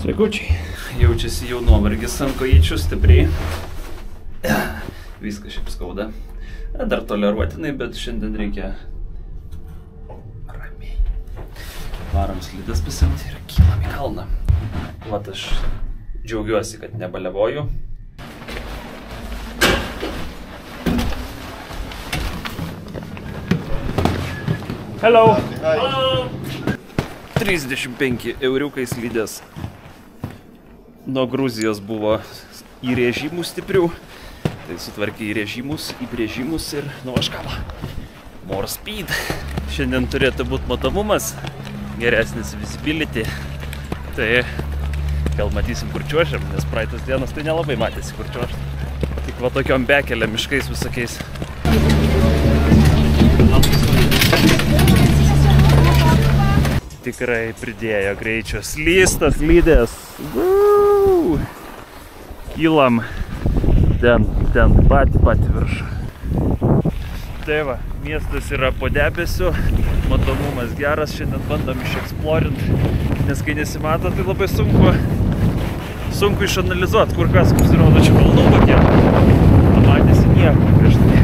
Sveikučiai. Jaučiasi jau nuovargis ant kojyčių stipriai. Viskas šiaip skauda. Dar toleruotinai, bet šiandien reikia ramiai. Varom slides pasimti ir kylam į kalną. Vat aš džiaugiuosi, kad nebalevoju. Hello! Hello! 35 euriukai slidės. Nuo Gruzijos buvo įrėžimų stiprių. Tai sutvarkė įrėžimus, įbrėžimus ir nuvažiavo. More speed. Šiandien turėtų būti matomumas, geresnis visibility. Tai gal matysim, kur čiuožiam, nes praeitas dienas tai nelabai matėsi, kur čiuožiam. Tik va tokiom bekelėm miškais visokiais. Tikrai pridėjo greičio. Slystas slidės. Kylam. Ten pati viršų. Tai va, miestas yra po debesiu. Matomumas geras. Šiandien bandom išeksplorint. Nes kai nesimato, tai labai sunku išanalizuoti, kur kas pasirodo čia kalnų tokie. Pamatėsi nieko prieš tai.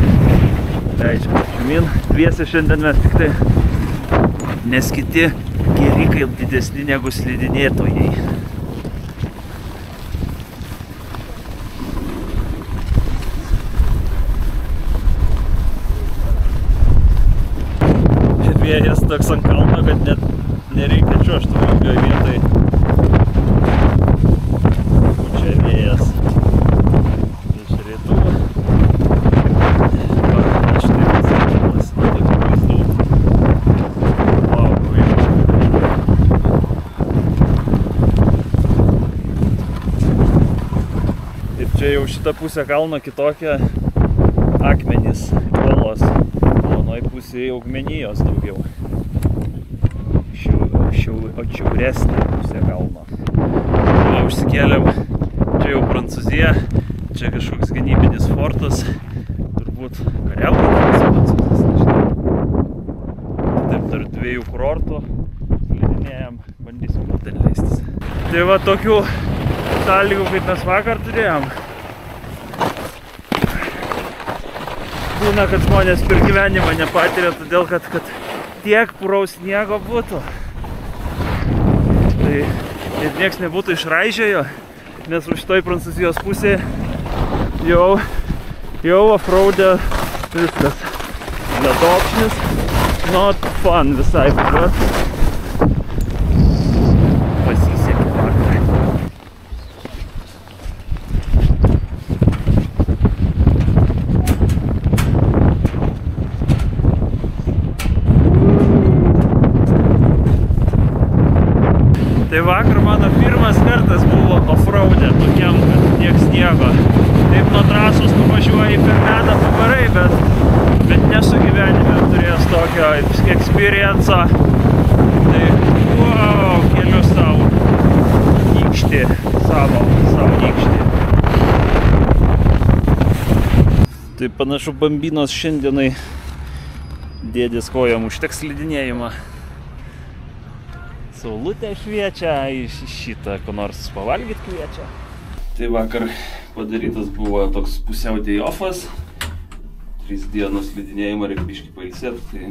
Leidžiam žemyn. Dviese šiandien mes tik tai, nes kiti geri kaip didesni negu slidinėtojai. Čia vėjas toks ant kalno, kad net nereikia čiuožti tokioj vietoj. Čia vėjas iš rytų. Štai pasakymas, tokių vaizdų. Čia jau šitą pusę kalno kitokia, akmenys, uolos, o nuoj pusėje augmenijos daugiau. Šiauresnė pusė kalno. Va, užsikėlėm, čia jau Prancūzija, čia kažkoks gynybinis fortas, turbūt kariaujantis Prancūzas, nežinau. Taip, tarp dviejų kurortų slidinėjam, bandysim ten leistis. Tai va, tokių sąlygų, kaip mes vakar turėjom. Būna, kad žmonės per gyvenimą nepatiria, todėl kad tiek puraus sniego būtų. Tai ir nieks nebūtų išraižėjo, nes už šitoj Prancūzijos pusėje jau offroadė viskas. Ledokšnis, not fun visai važiuoti. Pasisekė vakar. Tai vakar mano pirmas kartas buvo offroadė tokiam, kad tiek sniego. Taip nuo trasos nuvažiuoji per ledą pavarai, bet nesu gyvenime turėjęs tokio experienco. Tai wow, keliu savo nykštį, savo nykštį. Tai panašu bambinos šiandienai dėdės kojom užteks slidinėjimą. Saulutė šviečia, šitą ko nors pavalgyt kviečia. Tai vakar padarytas buvo toks pusiau day offas. 3 dienos slidinėjimo, reikia biškį pailsėti. Tai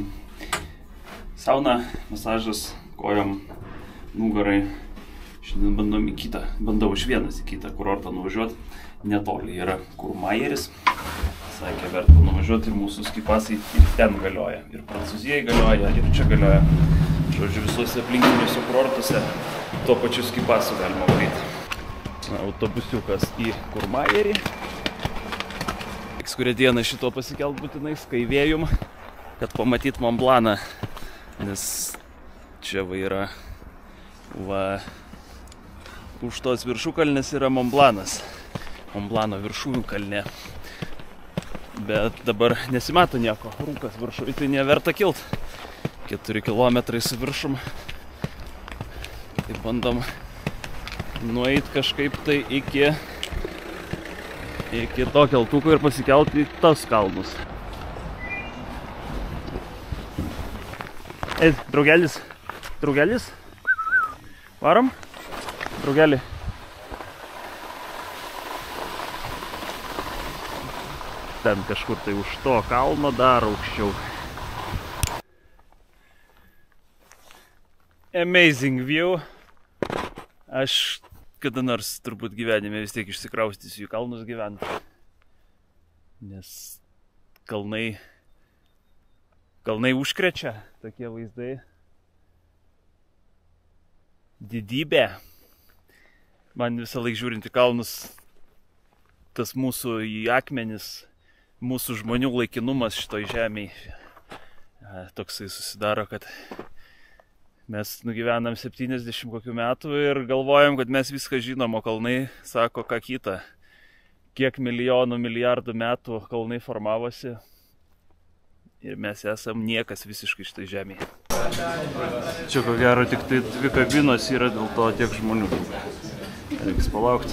sauna, masažas, kojom, nugarai. Šiandien bandau iš vienas į kitą kurortą nuvažiuoti. Netoli yra Kurmajeris. Sakė, verta nuvažiuoti ir mūsų skipasai ir ten galioja. Ir Prancūzijai galioja, ir čia galioja. Žodžiu, visuose aplinkiniuose kurortuose tuo pačiu skipasu galima varyti. Autobusiukas į Kurmajerį. Kurią dieną šito pasikelt būtinai skaivėjum, kad pamatyt Montblaną. Nes čia va yra, už tos viršukalnės yra Montblanas. Montblano viršūnių kalnė. Bet dabar nesimato nieko. Rūkas viršui, tai neverta kilt. 4 kilometrai su viršum. Tai bandom nueit kažkaip tai iki to keltuko ir pasikelti į tas kalnus. Ei, draugelis, varom? Draugelį. Ten kažkur tai už to kalno dar aukščiau. Amazing view. Aš kada nors turbūt gyvenime vis tiek išsikraustysiu į kalnus gyventi. Nes kalnai užkrečia tokie vaizdai. Didybė. Man visą laiką žiūrint į kalnus, tas mūsų į akmenis, mūsų žmonių laikinumas šitoj žemėje toksai susidaro, kad mes nugyvenam 70 kokių metų ir galvojam, kad mes viską žinom, o kalnai sako ką kita. Kiek milijonų, milijardų metų kalnai formavosi ir mes esam niekas visiškai šitoj žemėje. Čia ko gero tik tai 2 kabinos yra, dėl to tiek žmonių. Reiks palaukti.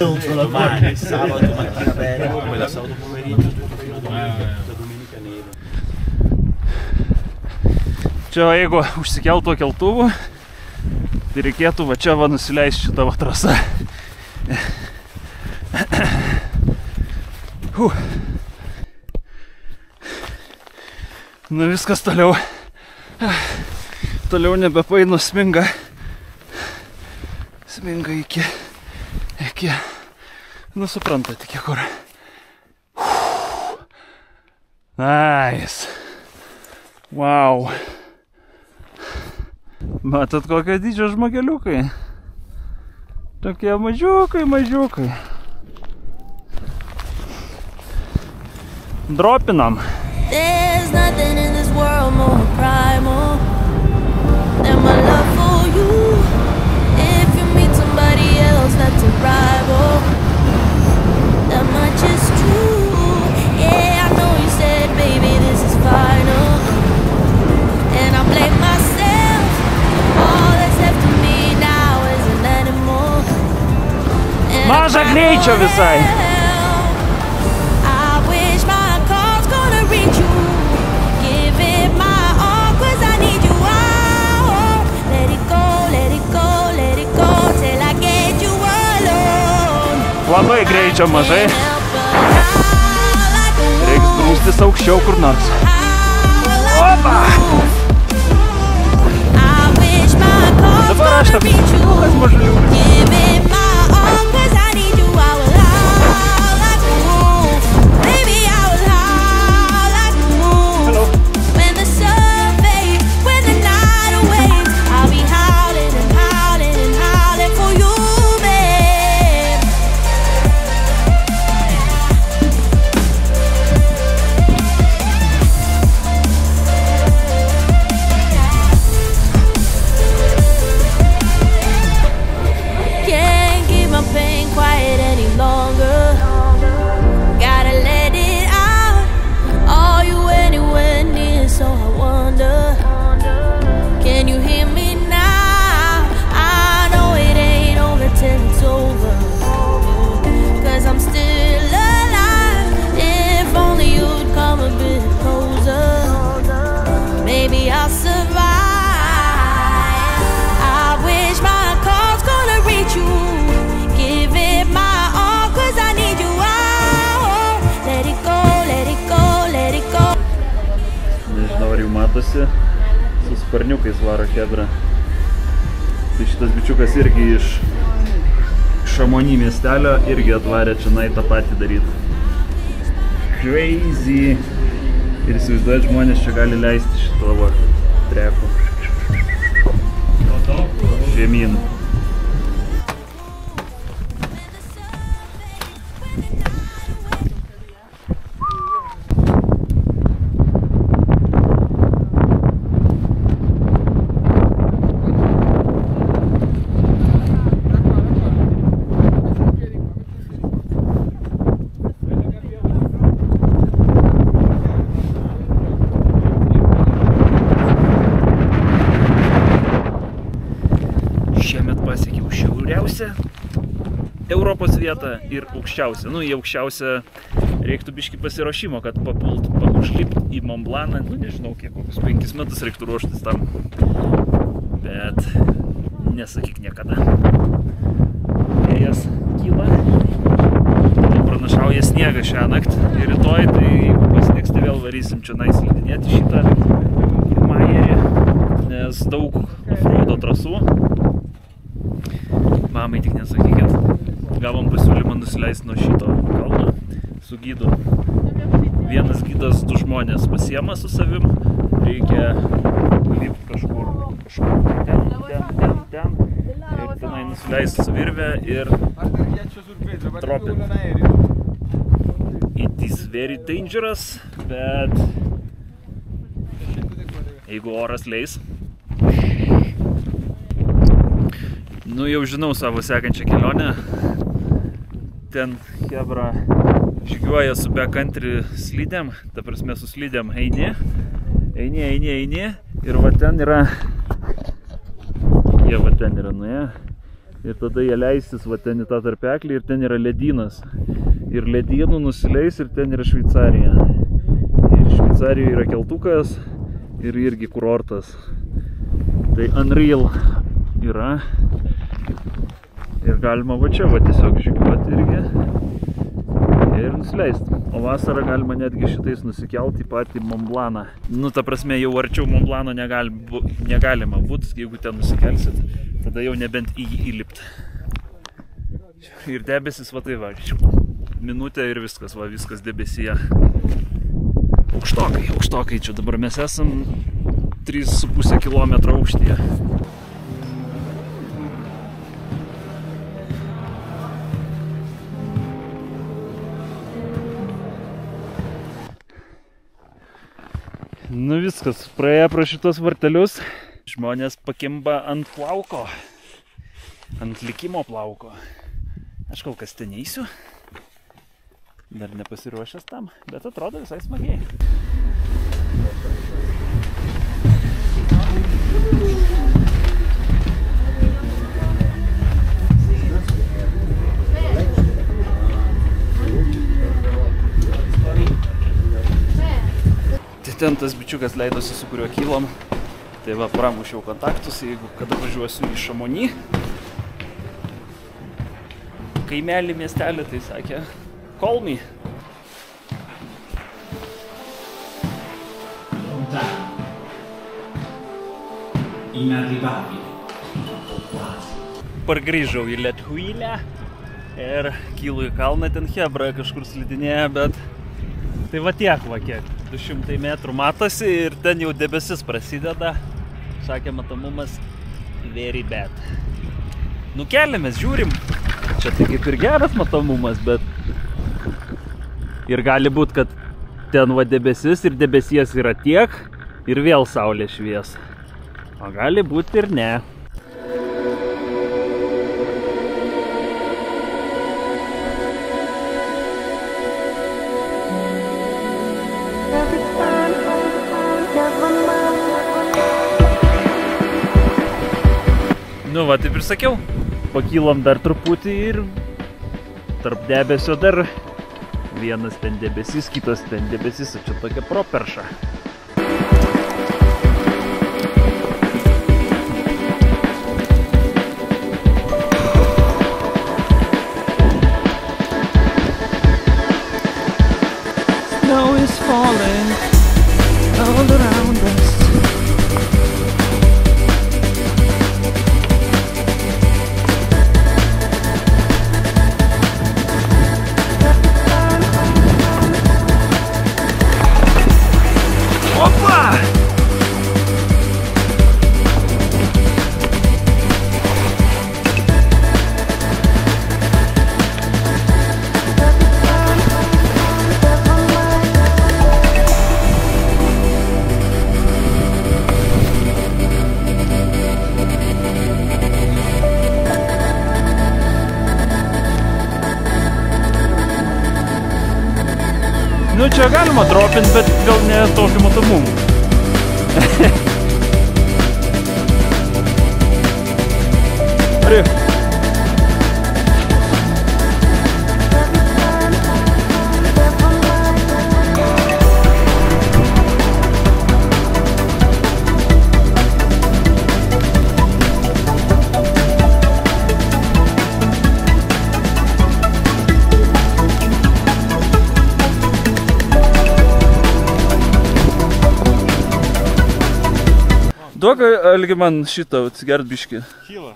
Čia jeigu užsikeltų keltuvų, tai reikėtų va čia va nusileisti šitą va trasą. Nu viskas toliau. Toliau nebepainu sminga. Sminga iki. Nu suprantate, iki kur. Nice. Wow. Matot, kokio dydžio žmogeliukai. Tokie mažiukai. Dropinam. There's nothing in this world more primal than my love for you. If you meet somebody else that's a rival, that might just true. Yeah, I know you said, baby, this is final, and I blame myself. All that's left of me now is an animal. Maža greičio visai. Labai greičio mažai. Reiks grūstis aukščiau kur nors. Opa! Dabar aš toks mažuliukas. Matosi, su sparniukais varo chebra. Tai šitas bičiukas irgi iš Šamony miestelio irgi atvarė čionai tą patį daryti. Crazy! Ir įsivaizduojat, žmonės čia gali leisti šitą va treku žemyn. Europos vietą ir aukščiausią. Nu, į aukščiausią reiktų biškį pasiruošimo, kad užlipti į Mont Blancą. Nu, nežinau, kiek kokius 5 metus reiktų ruoštis tam. Bet nesakyk niekada. krauja sniegą šią naktį ir rytoj, tai jeigu pasnigs, tai vėl varysim čia slidinėti šitą majerį, nes daug offroado trasų. Mamai tik nesakykit, gavom pasiūlymą nusileisti nuo šito kalno su gidu. Vienas gidas 2 žmonės pasiema su savim, reikia lipti kažkur ten ir tenai nusileisti su virve ir dropinti. It is very dangerous, bet jeigu oras leis. Nu jau žinau savo sekančią kelionę. Ten chebra žygiuoja su backcountry slidėm, ta prasme su slidėm eini ir va ten yra, jie va ten yra nuėję ir tada jie leisis va ten į tą tarpeklį ir ten yra ledynas ir ledynų nusileis ir ten yra Šveicarija ir Šveicarijoje yra keltukas ir irgi kurortas, tai Unreal yra ir galima va čia va tiesiog žygiuoti irgi ir nusileisti. O vasarą galima netgi šitais nusikelti į patį Mont Blancą. Nu, ta prasme, jau arčiau Mont Blanco negalima būt, jeigu ten nusikelsit, tada jau nebent į jį įlipt. Ir debesis va tai va, minutė ir viskas, va viskas debesyje. Aukštokai, čia dabar mes esam 3,5 km aukštyje. Nu viskas, praėję pro šitos vartelius, žmonės pakimba ant plauko, ant likimo plauko. Aš kol kas ten neįsiu, dar nepasiruošęs tam, bet atrodo visai smagiai. Ten tas bičiukas leidosi, su kuriuo kylom, tai va pramušiau kontaktus, jeigu kada važiuosiu į Šamonį, kaimelį, miestelį, tai sakė, call me. Pargrįžau į Lietuvylę ir kylu į kalną, ten chebra kažkur slidinėja, bet tai va tiek va kiek. 200 metrų matosi ir ten jau debesis prasideda. Sakė, matomumas very bad. Nu keliamės, žiūrim. Čia tai kaip ir geras matomumas, bet ir gali būt, kad ten va debesis ir debesies yra tiek ir vėl saulė švies. O gali būt ir ne. Nu va, taip ir sakiau, pakylom dar truputį ir tarp debesio dar vienas ten debesis, kitas ten debesis, o čia tokia properša. Snow is falling all around us. Nu čia galima dropint, bet gal ne tokiu matomumu. Duok, Algi, man šitą atsigert biškį. Kyla.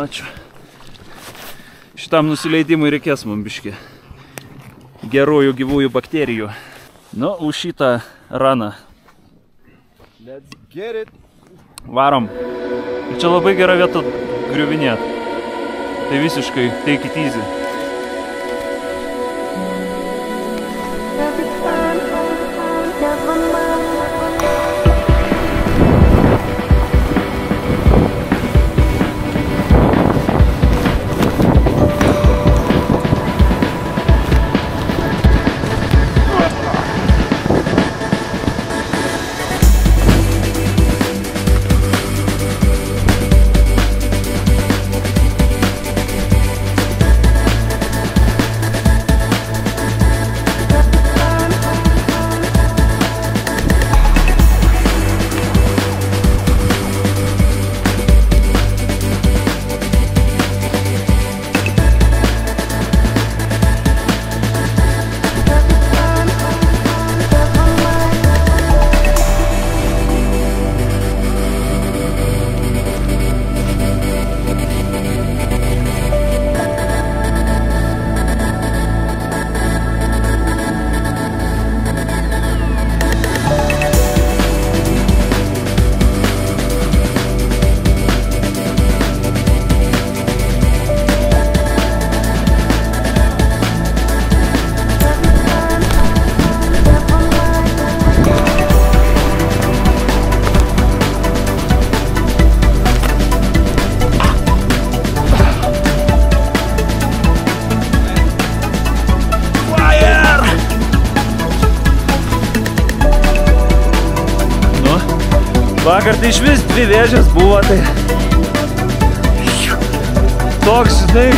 Ačiū. Šitam nusileidimui reikės man biškį gerųjų gyvųjų bakterijų. Nu, už šitą raną. Let's get it. Varom. Ir čia labai gera vieta griuvinėt. Tai visiškai take it easy. Vakar tai iš vis 2 vėžės buvo, tai toks, žinai,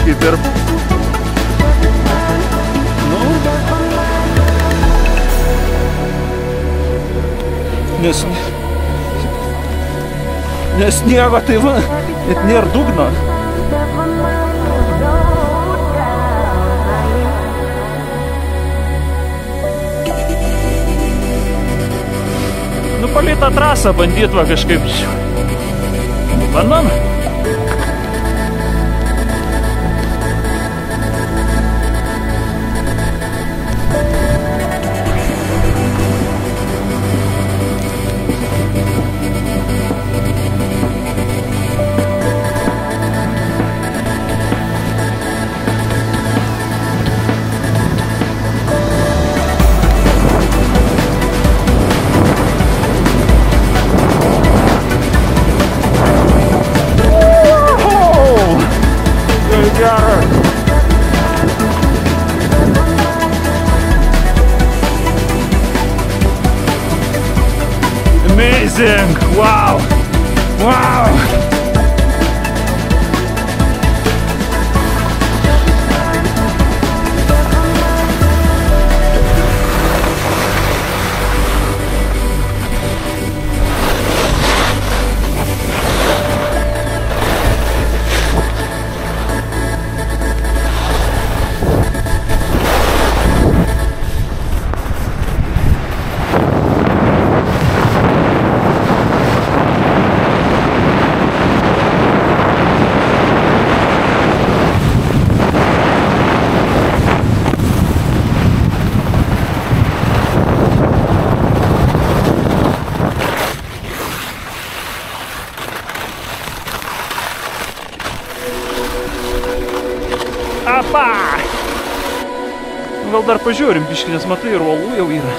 kaip ir, nu, nes sniego tai va, net nėra dugno. Nu, palei tą trasą bandyt va kažkaip. Bandom? Amazing! Wow! Wow! Apa! Gal dar pažiūrim biškį, nes matai, ir uolų jau yra.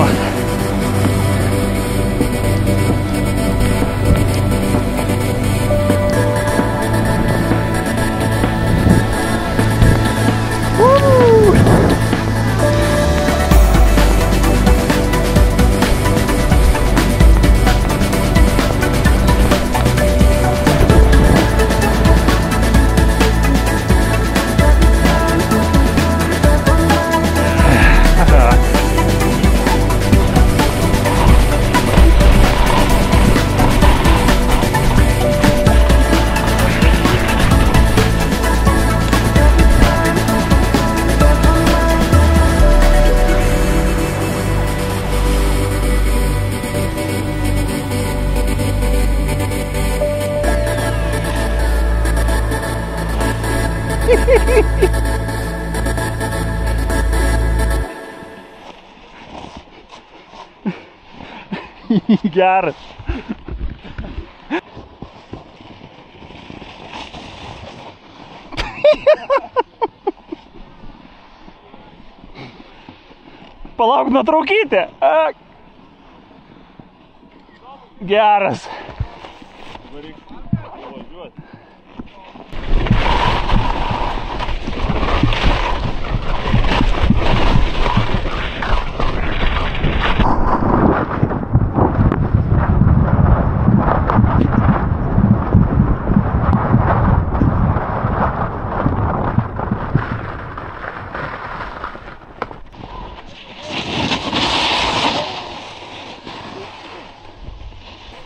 galima. Geras. Palauk, nutraukyti. Geras.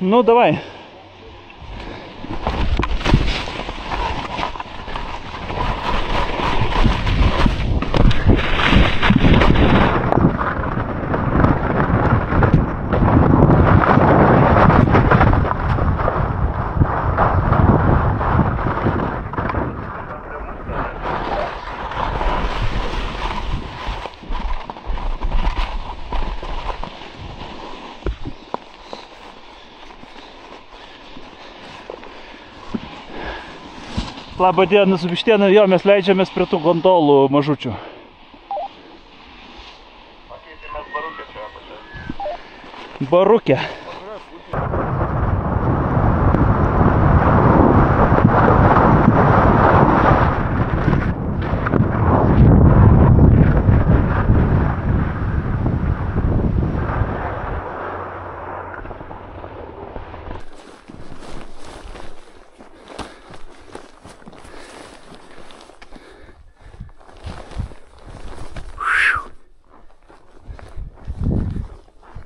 Ну, давай. Labą dieną, su Vištiena, jo, mes leidžiamės prie tų gondolų mažučių. Pakeitėmės Barukę čia apačią. Barukę.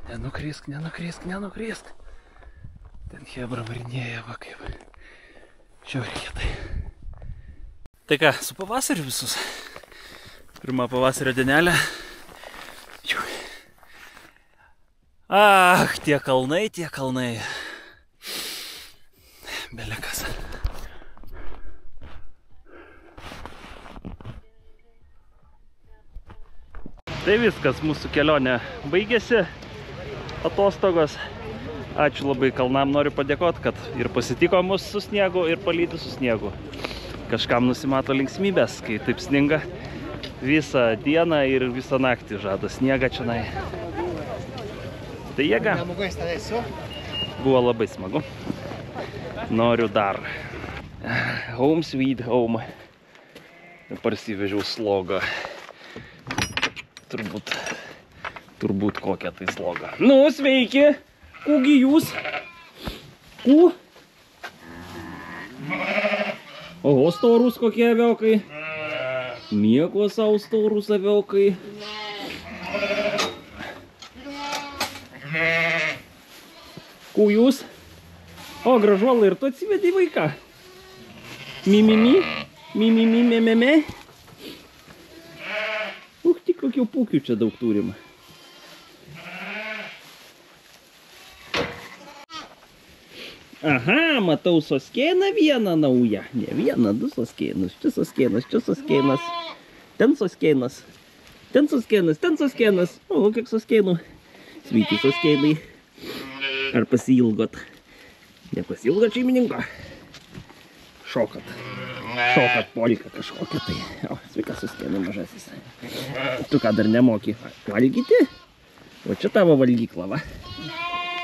Nenukrisk, nenukrisk, nenukrisk. Ten hebra varinėja, va kaip. Šiaurėtai. Tai ką, su pavasariu visus. Pirma pavasario dienelė. Ah, tie kalnai, tie kalnai. Belekas. Tai viskas, mūsų kelionė baigėsi. Atostogos. Ačiū labai kalnam, noriu padėkoti, kad ir pasitiko mus su sniegu, ir palydė su sniegu. Kažkam nusimato linksmybės, kai taip sninga visą dieną ir visą naktį žada sniegą čionai. Tai jėga. Buvo labai smagu. Noriu dar. Home sweet home. Parsivežiau slogą. Turbūt kokią tai slogą. Nu, sveiki! Kūgi jūs? Kū? Oho, storus kokie aviokai. Nieko savo storus aviokai. Kū jūs? O, gražuolai, ir tu atsivedai vaiką. Mimimi? Mimimi, mememe? Tik kokių pūkių čia daug turim. Aha, matau soskėną vieną naują. Ne vieną, du soskėnus. Čia soskėnas, čia soskėnas. Ten soskėnas. Ten soskėnas, ten soskėnas. O, kiek soskėnų. Sveiki soskėnai. Ar pasiilgot? Nepasiilgot šeimininko? Šokat. Šokat polką kažkokią tai. O, sveika soskėnai mažasis. Tu ką dar nemoki? Valgyti? O čia tavo valgykla, va.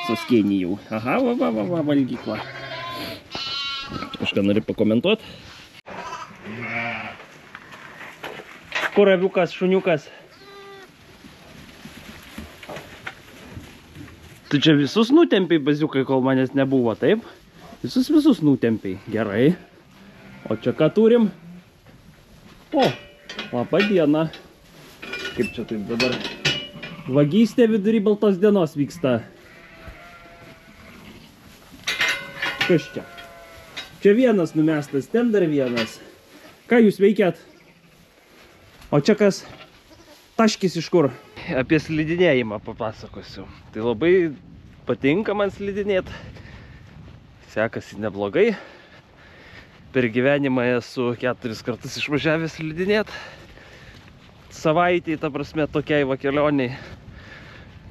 Suskėnį jau. Aha, va, valgykla. Kažką nori pakomentuot? Kur aviukas, šuniukas? Tu čia visus nutempiai, baziukai, kol manęs nebuvo, taip? Visus nutempiai. Gerai. O čia ką turim? O, laba diena. Kaip čia taip dabar? Vagystė vidury baltos dienos vyksta. Kas čia? Čia vienas numestas, ten dar vienas. Ką jūs veikiat? O čia kas? Taškis iš kur? Apie slidinėjimą papasakosiu. Tai labai patinka man slidinėt. Sekasi neblogai. Per gyvenimą esu 4 kartus išvažiavęs slidinėt. Savaitėj, ta prasme, tokiai va kelioniai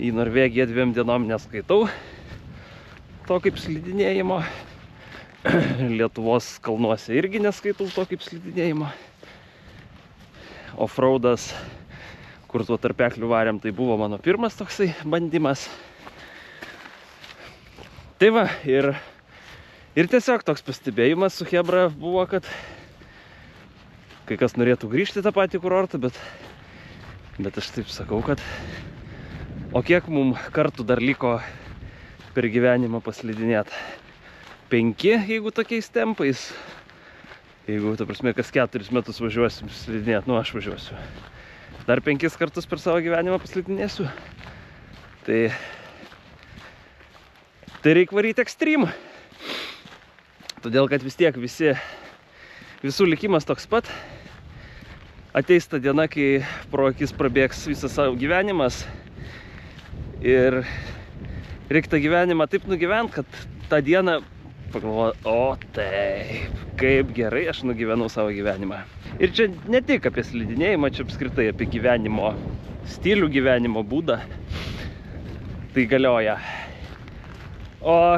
į Norvegiją 2 dienom neskaitau. To kaip slidinėjimo. Lietuvos kalnuose irgi neskaitau to kaip slidinėjimo. Offroadas, kur tuo tarpekliu varėm, tai buvo mano pirmas toksai bandymas. Tai va, ir tiesiog toks pastebėjimas su chebra buvo, kad kai kas norėtų grįžti tą patį kurortą, bet aš taip sakau, kad o kiek mums kartų dar liko per gyvenimą paslidinėti? 5, jeigu tokiais tempais. Jeigu, ta prasme, kas 4 metus važiuosim slidinėti, nu aš važiuosiu. Dar 5 kartus per savo gyvenimą paslidinėsiu. Tai reikia varyti ekstrem. Todėl, kad vis tiek visų likimas toks pat. Ateis ta diena, kai pro akis prabėgs visas savo gyvenimas. Ir reikia tą gyvenimą taip nugyventi, kad tą dieną pagalvoju, o taip, kaip gerai aš nugyvenau savo gyvenimą. Ir čia ne tik apie slidinėjimą, čia apskritai apie gyvenimo stilių, gyvenimo būdą. Tai galioja. O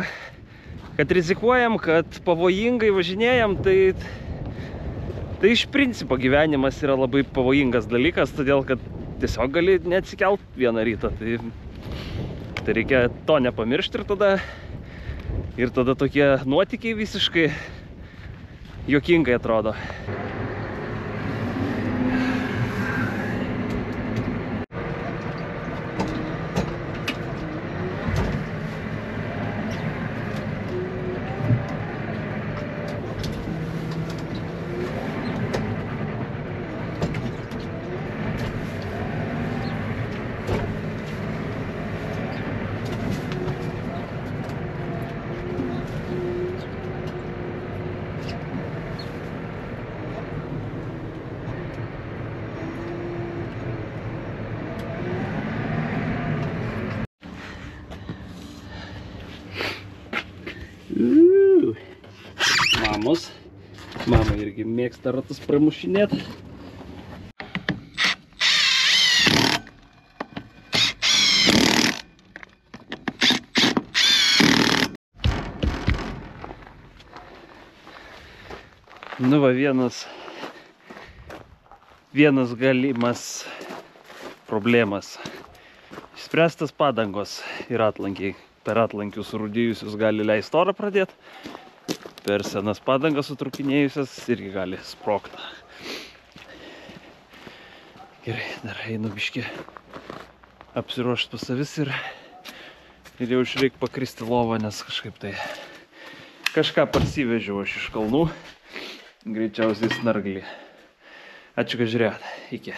kad rizikuojam, kad pavojingai važinėjam, tai iš principo gyvenimas yra labai pavojingas dalykas, todėl kad tiesiog gali neatsikelt vieną rytą. Tai reikia to nepamiršti ir tada tokie nuotykiai visiškai juokingai atrodo. Mama irgi mėgsta ratus pramušinėti. Nu va, vienas galimas problemas. Išspręstas padangos ir atlankiai. Per atlankius surūdijusius gali leisti orą pradėti. Per senas padangas sutrupinėjusias irgi gali sprogti. Gerai, dar einu biškį apsiruošti pas savis ir jau išreik pakristi lovą, nes kažkaip tai kažką parsivežiau aš iš kalnų. Greičiausiai snarglį. Ačiū, kad žiūrėjot. Iki.